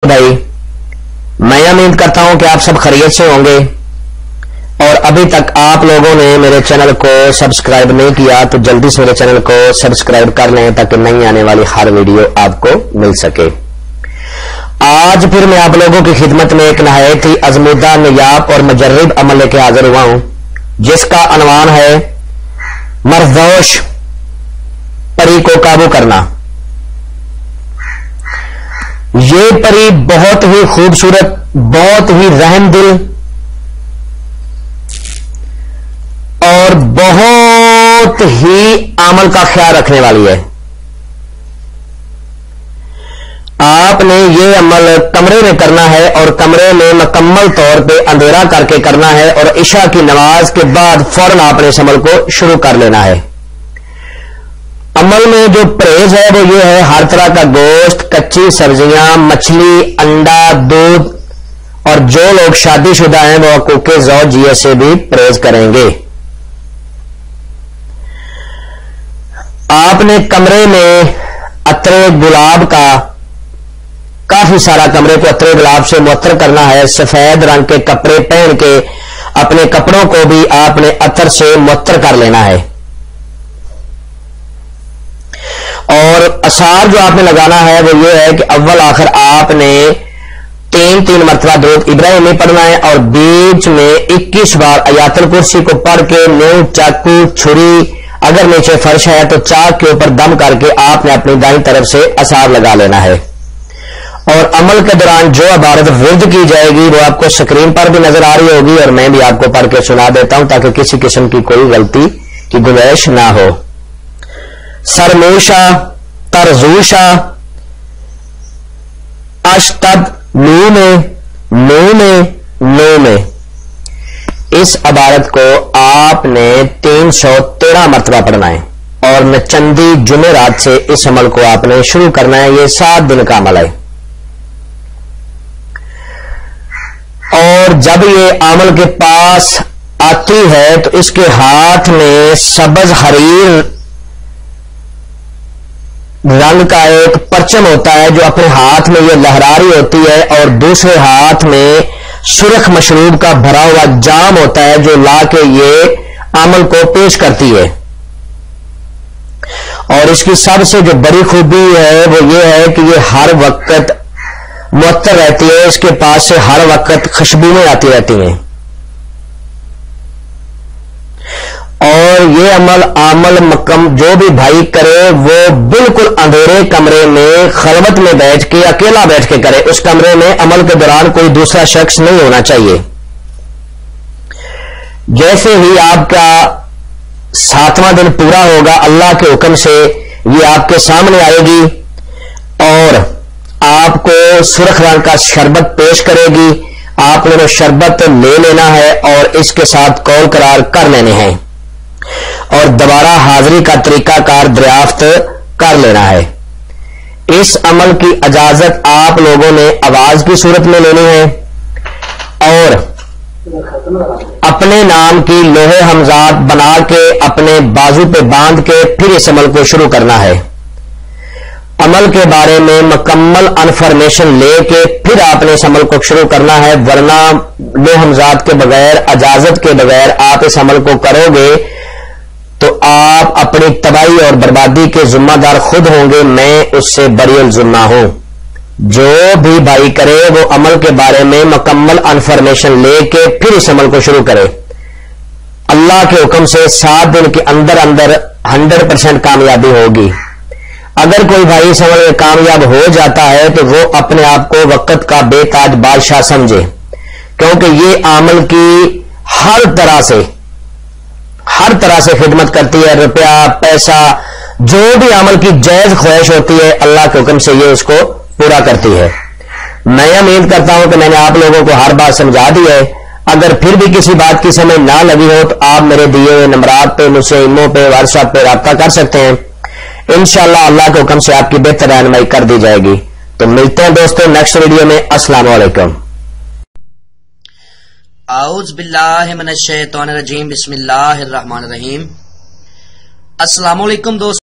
بھائی میں امید کرتا ہوں کہ آپ سب خیریت سے ہوں گے اور ابھی تک آپ لوگوں نے میرے چینل کو سبسکرائب نہیں کیا تو جلدی سے میرے چینل کو سبسکرائب کر لیں تاکہ نئی آنے والی ہر ویڈیو آپ کو مل سکے۔ آج پھر میں آپ لوگوں کی خدمت میں ایک نہایت ہی ازمودہ نیاب اور مجرب عمل لے کے حاضر ہوا ہوں جس کا عنوان ہے مرزوش پری کو قابو کرنا۔ یہ پری بہت ہی خوبصورت، بہت ہی رحم دل اور بہت ہی عمل کا خیال رکھنے والی ہے۔ آپ نے یہ عمل کمرے میں کرنا ہے اور کمرے میں مکمل طور پہ اندھیرا کر کے کرنا ہے اور عشاء کی نماز کے بعد فوراً آپ نے اس عمل کو شروع کر لینا ہے۔ عمل میں جو پرہیز ہے وہ یہ ہے ہر طرح کا گوشت، کچی سبزیاں، مچھلی، انڈا، دودھ اور جو لوگ شادی شدہ ہیں وہ حقوق زوجیہ سے بھی پرہیز کریں گے۔ آپ نے کمرے میں عطر گلاب کا کافی سارا کمرے کو عطر گلاب سے معطر کرنا ہے۔ سفید رنگ کے کپڑے پہن کے اپنے کپڑوں کو بھی آپ نے عطر سے معطر کر لینا ہے اور اثار جو آپ نے لگانا ہے وہ یہ ہے کہ اول آخر آپ نے تین مرتبہ درود ابراہیمی پڑھنا ہے اور بیچ میں 21 بار آیات الکرسی کو پڑھ کے نیو، چاقو، چھری، اگر نیچے فرش ہے تو چاک کے اوپر دم کر کے آپ نے اپنی دائیں طرف سے اثار لگا لینا ہے۔ اور عمل کے دوران جو عبارت ورد کی جائے گی وہ آپ کو سکرین پر بھی نظر آ رہی ہوگی اور میں بھی آپ کو پڑھ کے سنا دیتا ہوں تاکہ کسی قسم کی کوئی غلطی کی گنجائش نہ ہو۔ سرموشا، ترزوشا، اشتد نو میں اس عبارت کو آپ نے 313 مرتبہ پڑھنا ہے اور نچندی جمعرات سے اس عمل کو آپ نے شروع کرنا ہے۔ یہ 7 دن کا عمل ہے اور جب یہ عمل کے پاس آتی ہے تو اس کے ہاتھ میں سبز حریر رنگ کا ایک پرچم ہوتا ہے جو اپنے ہاتھ میں یہ لہراری ہوتی ہے اور دوسرے ہاتھ میں سرخ مشروب کا بھرا ہوا جام ہوتا ہے جو لا کے یہ عمل کو پیش کرتی ہے۔ اور اس کی سب سے جو بڑی خوبی ہے وہ یہ ہے کہ یہ ہر وقت معطر رہتی ہے، اس کے پاس سے ہر وقت خوشبوئیں آتی رہتی ہیں اور یہ عمل جو بھی بھائی کرے وہ بالکل اندھیرے کمرے میں خلوت میں بیٹھ کے اکیلا بیٹھ کے کرے۔ اس کمرے میں عمل کے دوران کوئی دوسرا شخص نہیں ہونا چاہیے۔ جیسے ہی آپ کا 7واں دن پورا ہوگا اللہ کے حکم سے یہ آپ کے سامنے آئے گی اور آپ کو سرخ رنگ کا شربت پیش کرے گی۔ آپ نے وہ شربت لے لینا ہے اور اس کے ساتھ قول قرار کر لینے ہیں اور دوبارہ حاضری کا طریقہ کار دریافت کر لینا ہے۔ اس عمل کی اجازت آپ لوگوں نے آواز کی صورت میں لینی ہے اور اپنے نام کی لوہے حمزات بنا کے اپنے بازو پہ باندھ کے پھر اس عمل کو شروع کرنا ہے۔ عمل کے بارے میں مکمل انفارمیشن لے کے پھر آپ نے اس عمل کو شروع کرنا ہے، ورنہ لوہے حمزات کے بغیر، اجازت کے بغیر آپ اس عمل کو کرو گے تو آپ اپنی تباہی اور بربادی کے ذمہ دار خود ہوں گے، میں اس سے بری الذمہ ہوں۔ جو بھی بھائی کرے وہ عمل کے بارے میں مکمل انفارمیشن لے کے پھر اس عمل کو شروع کرے۔ اللہ کے حکم سے 7 دن کے اندر 100% کامیابی ہوگی۔ اگر کوئی بھائی اس عمل میں کامیاب ہو جاتا ہے تو وہ اپنے آپ کو وقت کا بے تاج بادشاہ سمجھے، کیونکہ یہ عمل کی ہر طرح سے خدمت کرتی ہے۔ روپیہ، پیسہ، جو بھی عمل کی جائز خواہش ہوتی ہے اللہ کے حکم سے یہ اس کو پورا کرتی ہے۔ میں امید کرتا ہوں کہ میں نے آپ لوگوں کو ہر بات سمجھا دی ہے۔ اگر پھر بھی کسی بات کی سمجھ نہ لگی ہو تو آپ میرے دیے ہوئے نمبرات پہ مجھ سے ایمو پہ واٹس ایپ پہ رابطہ کر سکتے ہیں۔ انشاءاللہ اللہ کے حکم سے آپ کی بہتر رہنمائی کر دی جائے گی۔ تو ملتے ہیں دوستوں نیکسٹ ویڈیو میں۔ السلام علیکم۔ اعوذ باللہ من الشیطان الرجیم، بسم اللہ الرحمن الرحیم۔ السلام علیکم دوستوں۔